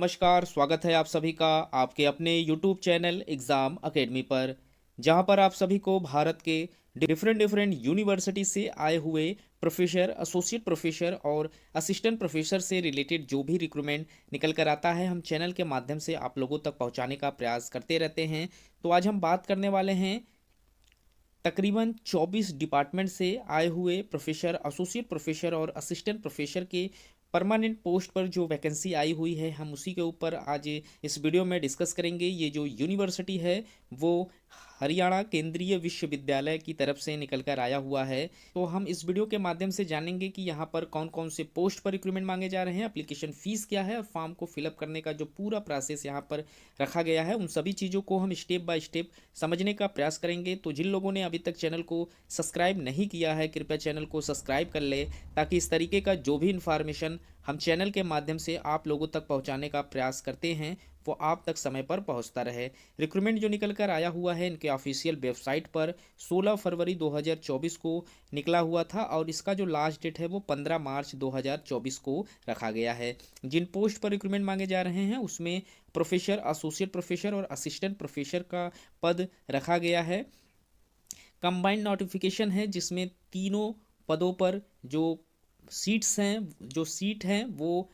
नमस्कार, स्वागत है आप सभी का आपके अपने YouTube चैनल एग्ज़ाम अकेडमी पर, जहां पर आप सभी को भारत के डिफरेंट डिफरेंट यूनिवर्सिटी से आए हुए प्रोफेसर, एसोसिएट प्रोफेसर और असिस्टेंट प्रोफेसर से रिलेटेड जो भी रिक्रूटमेंट निकल कर आता है, हम चैनल के माध्यम से आप लोगों तक पहुंचाने का प्रयास करते रहते हैं। तो आज हम बात करने वाले हैं तकरीबन 24 डिपार्टमेंट से आए हुए प्रोफेसर, एसोसिएट प्रोफेसर और असिस्टेंट प्रोफेसर के परमानेंट पोस्ट पर जो वैकेंसी आई हुई है, हम उसी के ऊपर आज इस वीडियो में डिस्कस करेंगे। ये जो यूनिवर्सिटी है वो हरियाणा केंद्रीय विश्वविद्यालय की तरफ से निकल कर आया हुआ है। तो हम इस वीडियो के माध्यम से जानेंगे कि यहाँ पर कौन कौन से पोस्ट पर रिक्रूटमेंट मांगे जा रहे हैं, एप्लीकेशन फीस क्या है और फॉर्म को फिलअप करने का जो पूरा प्रोसेस यहाँ पर रखा गया है, उन सभी चीज़ों को हम स्टेप बाय स्टेप समझने का प्रयास करेंगे। तो जिन लोगों ने अभी तक चैनल को सब्सक्राइब नहीं किया है, कृपया चैनल को सब्सक्राइब कर ले, ताकि इस तरीके का जो भी इन्फॉर्मेशन हम चैनल के माध्यम से आप लोगों तक पहुंचाने का प्रयास करते हैं वो आप तक समय पर पहुंचता रहे। रिक्रूटमेंट जो निकल कर आया हुआ है इनके ऑफिशियल वेबसाइट पर 16 फरवरी 2024 को निकला हुआ था और इसका जो लास्ट डेट है वो 15 मार्च 2024 को रखा गया है। जिन पोस्ट पर रिक्रूटमेंट मांगे जा रहे हैं उसमें प्रोफेसर, एसोसिएट प्रोफेसर और असिस्टेंट प्रोफेसर का पद रखा गया है। कंबाइंड नोटिफिकेशन है जिसमें तीनों पदों पर जो सीट हैं वो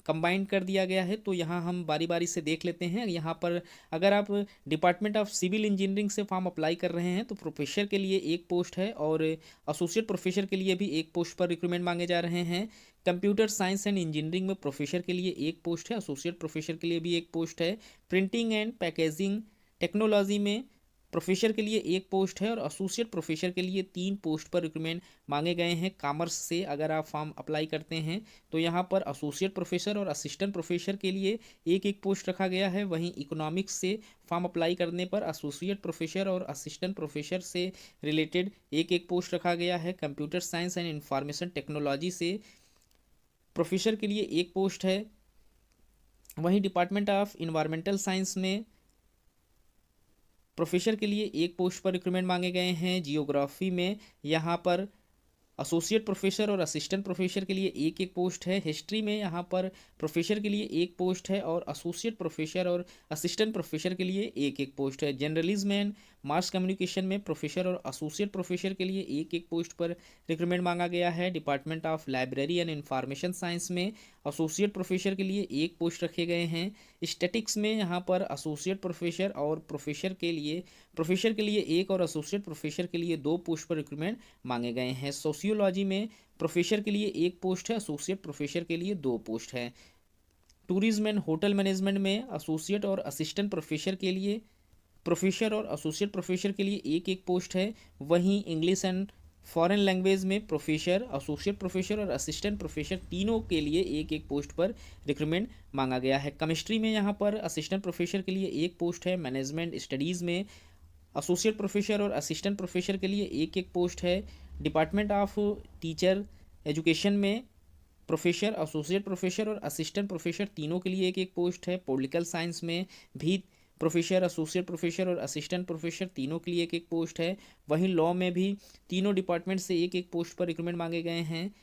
कंबाइंड कर दिया गया है। तो यहाँ हम बारी बारी से देख लेते हैं। यहाँ पर अगर आप डिपार्टमेंट ऑफ सिविल इंजीनियरिंग से फॉर्म अप्लाई कर रहे हैं तो प्रोफेसर के लिए एक पोस्ट है और एसोसिएट प्रोफेसर के लिए भी एक पोस्ट पर रिक्रूटमेंट मांगे जा रहे हैं। कंप्यूटर साइंस एंड इंजीनियरिंग में प्रोफेसर के लिए एक पोस्ट है, एसोसिएट प्रोफेसर के लिए भी एक पोस्ट है। प्रिंटिंग एंड पैकेजिंग टेक्नोलॉजी में प्रोफेसर के लिए एक पोस्ट है और एसोसिएट प्रोफेसर के लिए 3 पोस्ट पर रिक्रूटमेंट मांगे गए हैं। कॉमर्स से अगर आप फॉर्म अप्लाई करते हैं तो यहाँ पर एसोसिएट प्रोफेसर और असिस्टेंट प्रोफेसर के लिए एक एक पोस्ट रखा गया है। वहीं इकोनॉमिक्स से फॉर्म अप्लाई करने पर एसोसिएट प्रोफेसर और असिस्टेंट प्रोफेसर से रिलेटेड एक एक पोस्ट रखा गया है। Computer science and information technology से प्रोफेसर के लिए एक पोस्ट है। वहीं डिपार्टमेंट ऑफ इन्वायरमेंटल साइंस में प्रोफेसर के लिए एक पोस्ट पर रिक्रूटमेंट मांगे गए हैं। जियोग्राफी में यहाँ पर एसोसिएट प्रोफेसर और असिस्टेंट प्रोफेसर के लिए एक एक पोस्ट है। हिस्ट्री में यहाँ पर प्रोफेसर के लिए एक पोस्ट है और एसोसिएट प्रोफेसर और असिस्टेंट प्रोफेसर के लिए एक एक पोस्ट है। जर्नलिज्म एंड मास कम्युनिकेशन में प्रोफेसर और एसोसिएट प्रोफेसर के लिए एक एक पोस्ट पर रिक्रूटमेंट मांगा गया है। Department of library and information science में एसोसिएट प्रोफेसर के लिए एक पोस्ट रखे गए हैं। स्टैटिक्स में यहाँ पर एसोसिएट प्रोफेसर और प्रोफेसर के लिए एक और एसोसिएट प्रोफेसर के लिए 2 पोस्ट पर रिक्रूटमेंट मांगे गए हैं। सोशियोलॉजी में प्रोफेसर के लिए एक पोस्ट है, एसोसिएट प्रोफेसर के लिए 2 पोस्ट है। टूरिज्म एंड होटल मैनेजमेंट में एसोसिएट और असिस्टेंट प्रोफेसर के लिए प्रोफेसर और एसोसिएट प्रोफेसर के लिए एक एक पोस्ट है। वहीं इंग्लिश एंड फॉरेन लैंग्वेज में प्रोफेसर, एसोसिएट प्रोफेसर और असिस्टेंट प्रोफेसर तीनों के लिए एक एक पोस्ट पर रिक्रूटमेंट मांगा गया है। केमिस्ट्री में यहाँ पर असिस्टेंट प्रोफेसर के लिए एक पोस्ट है। मैनेजमेंट स्टडीज़ में एसोसिएट प्रोफेसर और असिस्टेंट प्रोफेसर के लिए एक एक पोस्ट है। डिपार्टमेंट ऑफ टीचर एजुकेशन में प्रोफेसर, एसोसिएट प्रोफेसर और असिस्टेंट प्रोफेसर तीनों के लिए एक एक पोस्ट है। पॉलिटिकल साइंस में भी प्रोफेसर, एसोसिएट प्रोफेसर और असिस्टेंट प्रोफेसर तीनों के लिए एक एक पोस्ट है। वहीं लॉ में भी तीनों डिपार्टमेंट से एक एक पोस्ट पर रिक्रूटमेंट मांगे गए हैं।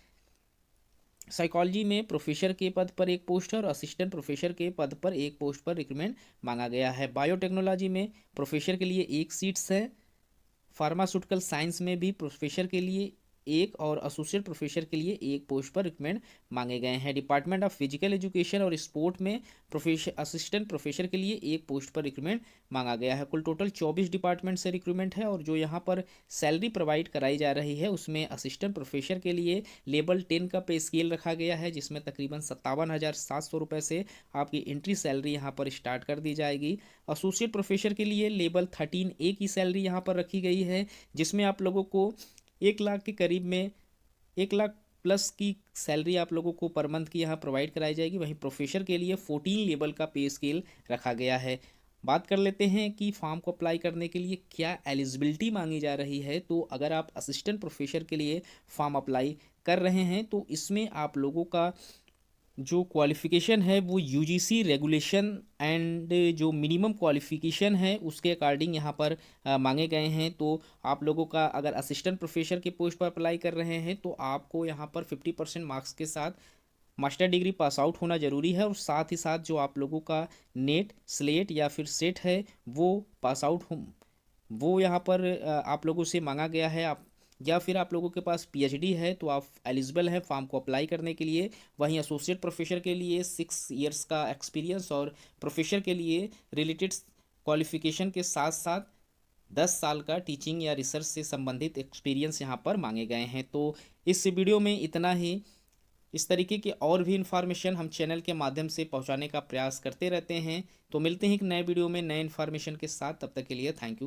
साइकोलॉजी में प्रोफेसर के पद पर एक पोस्ट है और असिस्टेंट प्रोफेसर के पद पर एक पोस्ट पर रिक्रूटमेंट मांगा गया है। बायोटेक्नोलॉजी में प्रोफेसर के लिए एक सीट्स है। फार्मास्यूटिकल साइंस में भी प्रोफेसर के लिए एक और एसोसिएट प्रोफेसर के लिए एक पोस्ट पर रिक्रूटमेंट मांगे गए हैं। डिपार्टमेंट ऑफ फिजिकल एजुकेशन और स्पोर्ट में प्रोफेसर, असिस्टेंट प्रोफेसर के लिए एक पोस्ट पर रिक्रूटमेंट मांगा गया है। कुल टोटल 24 डिपार्टमेंट से रिक्रूटमेंट है और जो यहाँ पर सैलरी प्रोवाइड कराई जा रही है उसमें असिस्टेंट प्रोफेसर के लिए लेवल 10 का पे स्केल रखा गया है, जिसमें तकरीबन 57,700 रुपये से आपकी एंट्री सैलरी यहाँ पर स्टार्ट कर दी जाएगी। एसोसिएट प्रोफेसर के लिए लेवल 13A की सैलरी यहाँ पर रखी गई है, जिसमें आप लोगों को 1 लाख के करीब में 1 लाख प्लस की सैलरी आप लोगों को पर मंथ की यहाँ प्रोवाइड कराई जाएगी। वहीं प्रोफेसर के लिए 14 लेवल का पे स्केल रखा गया है। बात कर लेते हैं कि फॉर्म को अप्लाई करने के लिए क्या एलिजिबिलिटी मांगी जा रही है। तो अगर आप असिस्टेंट प्रोफेसर के लिए फॉर्म अप्लाई कर रहे हैं तो इसमें आप लोगों का जो क्वालिफ़िकेशन है वो यूजीसी रेगुलेशन एंड जो मिनिमम क्वालिफ़िकेशन है उसके अकॉर्डिंग यहाँ पर मांगे गए हैं। तो आप लोगों का अगर असिस्टेंट प्रोफेसर के पोस्ट पर अप्लाई कर रहे हैं तो आपको यहाँ पर 50% मार्क्स के साथ मास्टर डिग्री पास आउट होना ज़रूरी है और साथ ही साथ जो आप लोगों का नेट स्लेट या फिर सेट है वो पास आउट हो, वो यहाँ पर आप लोगों से मांगा गया है। आप या फिर आप लोगों के पास पीएचडी है तो आप एलिजिबल हैं फॉर्म को अप्लाई करने के लिए। वहीं एसोसिएट प्रोफेसर के लिए 6 ईयर्स का एक्सपीरियंस और प्रोफेसर के लिए रिलेटेड क्वालिफिकेशन के साथ साथ 10 साल का टीचिंग या रिसर्च से संबंधित एक्सपीरियंस यहाँ पर मांगे गए हैं। तो इस वीडियो में इतना ही। इस तरीके की और भी इन्फॉर्मेशन हम चैनल के माध्यम से पहुँचाने का प्रयास करते रहते हैं। तो मिलते हैं एक नए वीडियो में नए इन्फॉर्मेशन के साथ, तब तक के लिए थैंक यू।